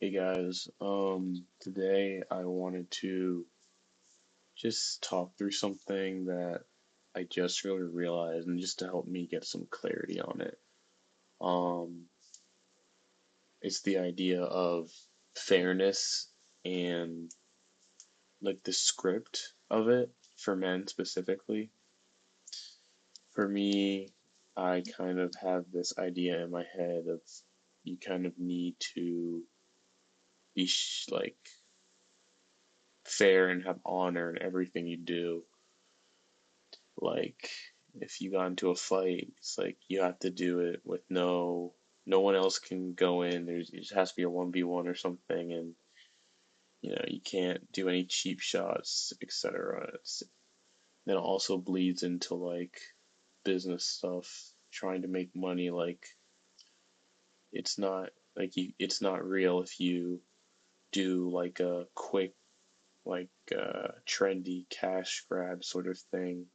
Hey guys, today I wanted to just talk through something that I just really realized and just to help me get some clarity on it. Um, it's the idea of fairness and like the script of it for men specifically. For me, I kind of have this idea in my head of you kind of need to be like fair and have honor in everything you do. Like if you got into a fight, it's like you have to do it with no one else can go in. It just has to be a 1v1 or something, and you can't do any cheap shots, etc. Then it also bleeds into like business stuff, trying to make money. Like it's not it's not real if you do like a quick trendy cash grab sort of thing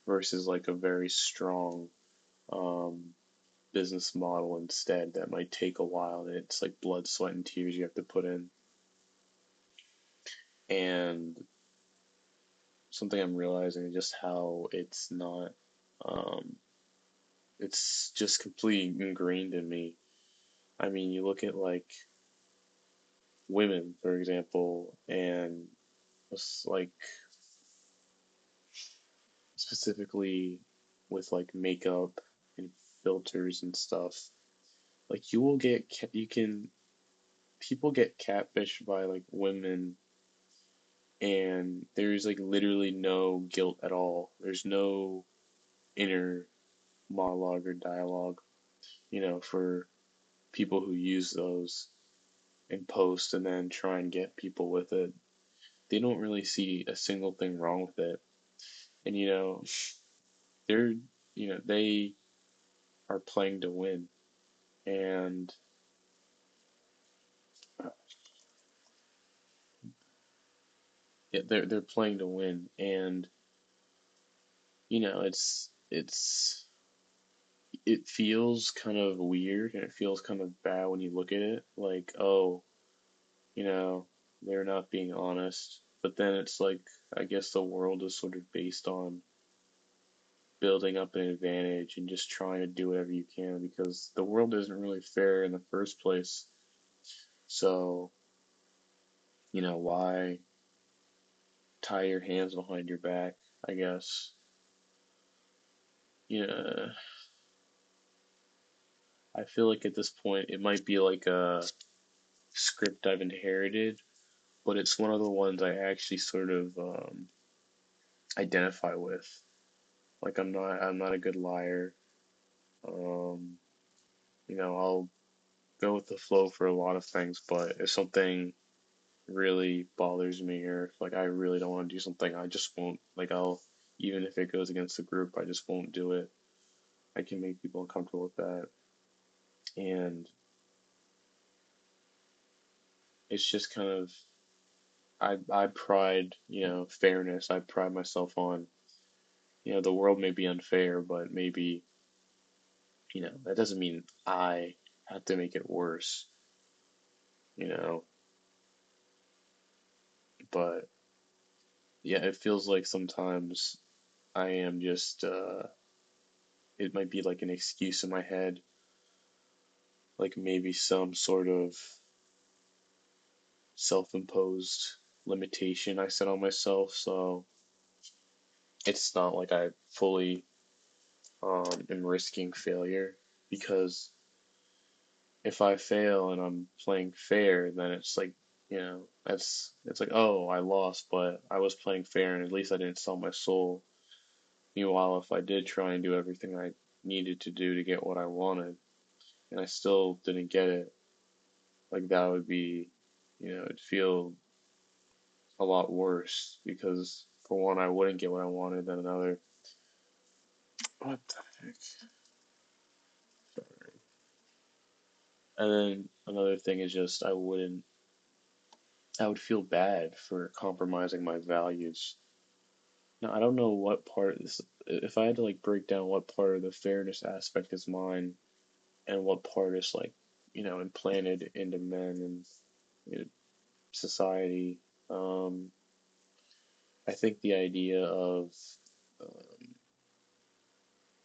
versus like a very strong um, business model instead that might take a while and it's like blood, sweat, and tears you have to put in. And something I'm realizing is just how um, it's just completely ingrained in me. I mean, you look at like women, for example, and it's like specifically with like makeup and filters and stuff. Like you can people get catfished by like women and there's like literally no guilt at all. There's no inner monologue or dialogue, for people who use those in post and then try and get people with it. They don't really see a single thing wrong with it. And they're they are playing to win. And yeah, they're playing to win. And it feels kind of weird and it feels kind of bad when you look at it. Like, oh, you know, they're not being honest. But then it's like, I guess the world is sort of based on building up an advantage and just trying to do whatever you can because the world isn't really fair in the first place. So, why tie your hands behind your back, I guess. Yeah, I feel like at this point it might be like a script I've inherited, but it's one of the ones I actually sort of identify with. Like I'm not a good liar. Um, I'll go with the flow for a lot of things, but if something really bothers me or if like I really don't want to do something, I just won't. Like I'll even if it goes against the group, I just won't do it. I can make people uncomfortable with that, and it's just kind of I pride fairness. I pride myself on the world may be unfair, but maybe that doesn't mean I have to make it worse. You know, but yeah, it feels like sometimes I am just it might be like an excuse in my head, like maybe some sort of self-imposed limitation I set on myself, so it's not like I fully am risking failure because if I fail and I'm playing fair, then it's like, it's like, oh, I lost, but I was playing fair and at least I didn't sell my soul. Meanwhile, if I did try and do everything I needed to do to get what I wanted and I still didn't get it, like that would be, it'd feel a lot worse because for one, I wouldn't get what I wanted, then another, what the heck? Sorry. And then another thing is just I would feel bad for compromising my values. Now, I don't know what part of this, if I had to like break down what part of the fairness aspect is mine and what part is like, implanted into men. And you know, society. Um, I think the idea of um,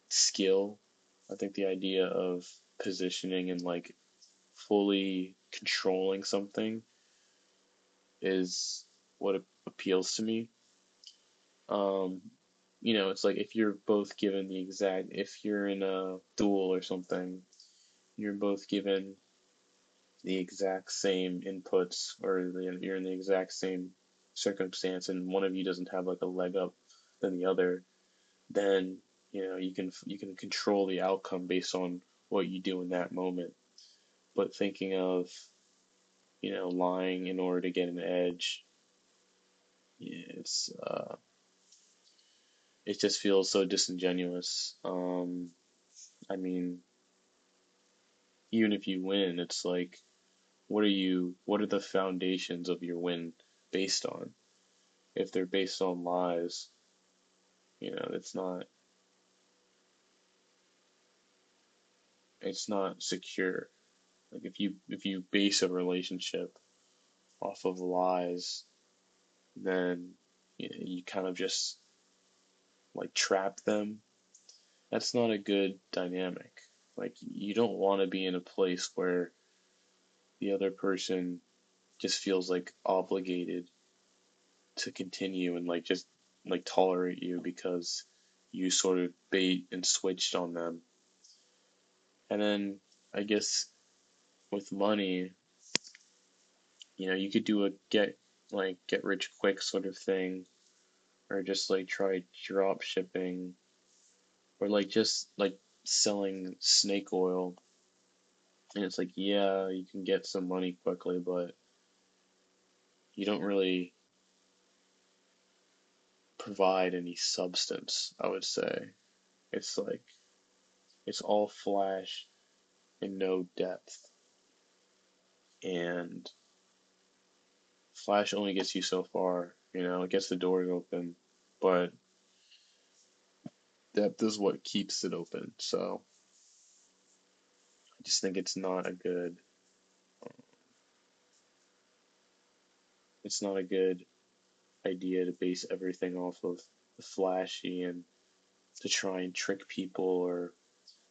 skill, I think the idea of positioning and like fully controlling something is what appeals to me. Um, it's like if you're both given if you're in a duel or something, you're both given the exact same inputs, or you're in the exact same circumstance, and one of you doesn't have like a leg up than the other, then you can control the outcome based on what you do in that moment. But thinking of lying in order to get an edge, yeah, it just feels so disingenuous. I mean, even if you win, it's like, what are the foundations of your win based on? If they're based on lies, it's not secure. Like if you base a relationship off of lies, then you kind of just like trap them. That's not a good dynamic. Like you don't want to be in a place where the other person just feels like obligated to continue and like just like tolerate you because you sort of bait and switched on them. And then I guess with money, you could do a get rich quick sort of thing, or just like try drop shipping, or like just like selling snake oil. And it's like, yeah, you can get some money quickly, but you don't really provide any substance, I would say. It's like it's all flash and no depth. And flash only gets you so far, it gets the doors open, but depth is what keeps it open. So I just think it's not a good idea to base everything off of the flashy and to try and trick people, or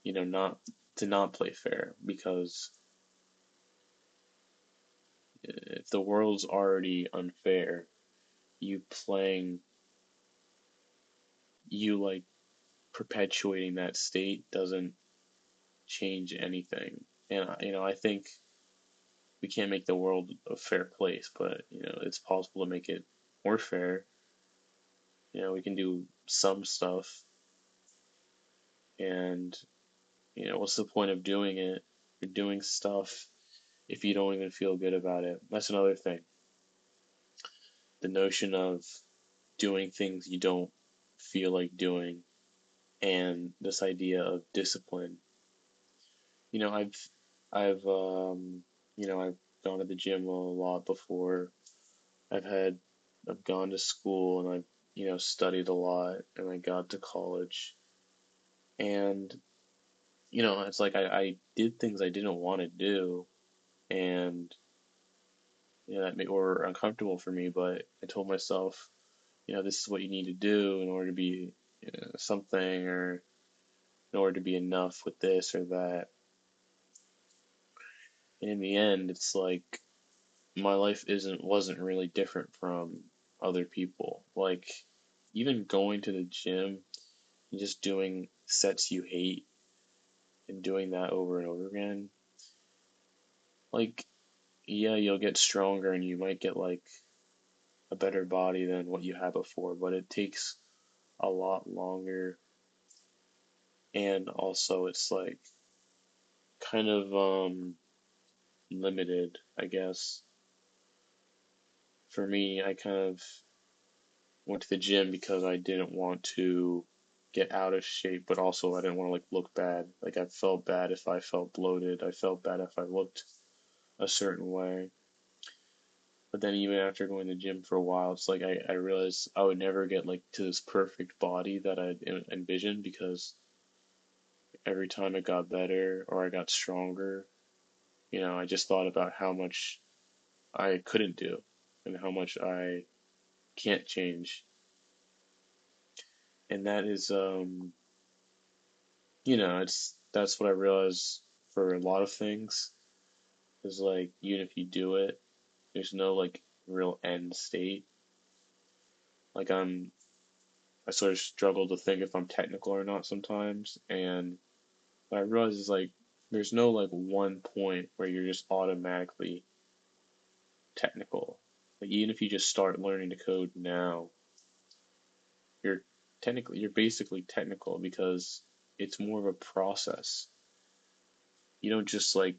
not to not play fair, because if the world's already unfair, you playing you like perpetuating that state doesn't change anything. And I think we can't make the world a fair place, but it's possible to make it more fair. We can do some stuff, and what's the point of doing it? You're doing stuff if you don't even feel good about it. That's another thing. The notion of doing things you don't feel like doing, and this idea of discipline. You know, I've I've I've gone to the gym a lot before. I've had I've gone to school, and I've studied a lot, and I got to college, and it's like I did things I didn't want to do, and that were uncomfortable for me, but I told myself, this is what you need to do in order to be something, or in order to be enough with this or that. And in the end, it's like my life wasn't really different from other people. Like even going to the gym and just doing sets you hate and doing that over and over again, like yeah, you'll get stronger and you might get like a better body than what you had before, but it takes a lot longer, and also it's like kind of limited, I guess. For me, I kind of went to the gym because I didn't want to get out of shape, but also I didn't want to like look bad. Like I felt bad if I felt bloated. I felt bad if I looked a certain way. But then even after going to the gym for a while, it's like I realized I would never get like to this perfect body that I'd envisioned, because every time it got better or I got stronger, I just thought about how much I couldn't do and how much I can't change. And that is it's that's what I realized for a lot of things is like even if you do it, there's no like real end state. Like I sort of struggle to think if I'm technical or not sometimes, and what I realize is like there's no like one point where you're just automatically technical. Like even if you just start learning to code now, you're you're basically technical because it's more of a process. You don't just like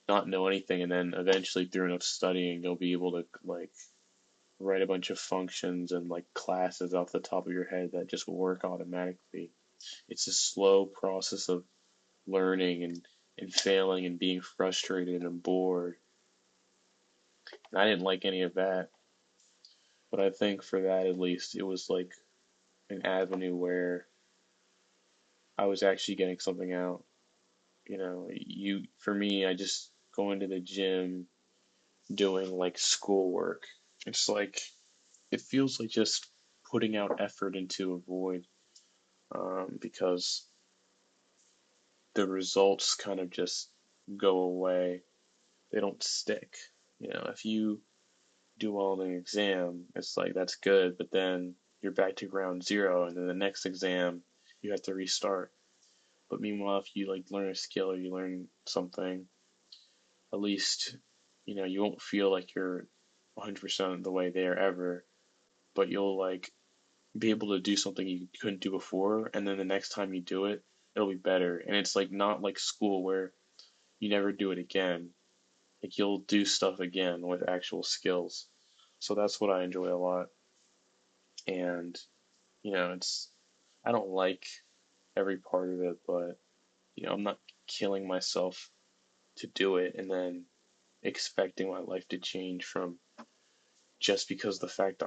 not know anything and then eventually through enough studying you'll be able to like write a bunch of functions and like classes off the top of your head that just work automatically. It's a slow process of learning and failing and being frustrated and bored. And I didn't like any of that. But I think for that at least it was like an avenue where I was actually getting something out. For me, I just go into the gym doing like schoolwork. It's like it feels like just putting out effort into a void because the results kind of just go away. They don't stick. If you do well in an exam, it's like that's good, but then you're back to ground zero, and then the next exam you have to restart. But meanwhile, if you like learn a skill or you learn something, at least you won't feel like you're 100% the way there ever, but you'll like be able to do something you couldn't do before, and then the next time you do it, it'll be better. And it's like not like school where you never do it again. Like you'll do stuff again with actual skills. So that's what I enjoy a lot. And it's I don't like every part of it, but I'm not killing myself to do it and then expecting my life to change from just because the fact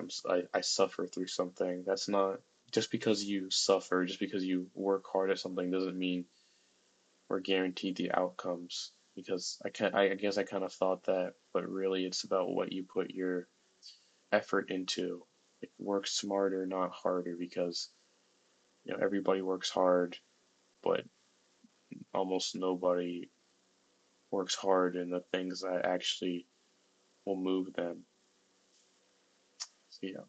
I suffer through something. That's not just because you suffer, just because you work hard at something doesn't mean we're guaranteed the outcomes. Because I guess I kind of thought that, but really it's about what you put your effort into. Like work smarter, not harder, because everybody works hard, but almost nobody works hard in the things that actually will move them. So yeah.